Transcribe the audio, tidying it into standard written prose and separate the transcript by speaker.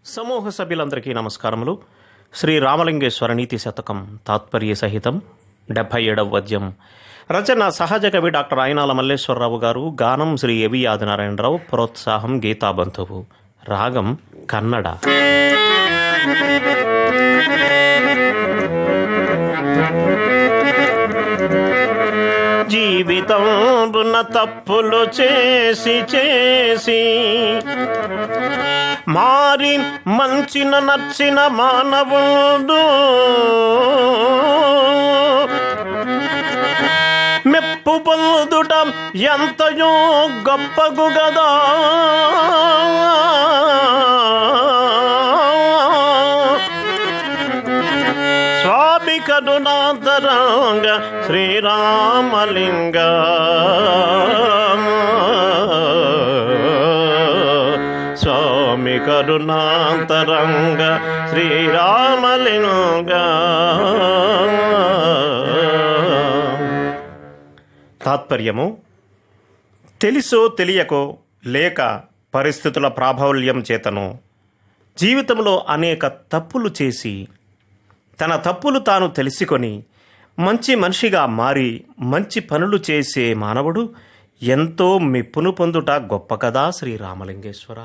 Speaker 1: సమూహ సభ్యులందరికీ నమస్కారములు. శ్రీ రామలింగేశ్వర నీతి శతకం తాత్పర్య సహితం 77వ పద్యం. రచన సహజ కవి డాక్టర్ అయినాల మల్లేశ్వరరావు గారు. గానం శ్రీ ఎవి ఆదినారాయణరావు. ప్రోత్సాహం గీతాబంధువు. రాగం కన్నడ. జీవితంబున తప్పులు చేసి చేసి మారి మంచిన నచ్చిన మానవుడు మెప్పు పొందుట ఎంతయో గొప్పగు గదా. స్వామి కరుణాతరంగ శ్రీరామలింగ స్వామి కరుణాంతరంగ శ్రీరామలింగ. తాత్పర్యము: తెలిసో తెలియకో లేక పరిస్థితుల ప్రాబల్యం చేతనో జీవితంలో అనేక తప్పులు చేసి తన తప్పులు తాను తెలుసుకొని మంచి మనిషిగా మారి మంచి పనులు చేసే మానవుడు ఎంతో మెప్పును పొందుట గొప్ప కదా శ్రీరామలింగేశ్వర.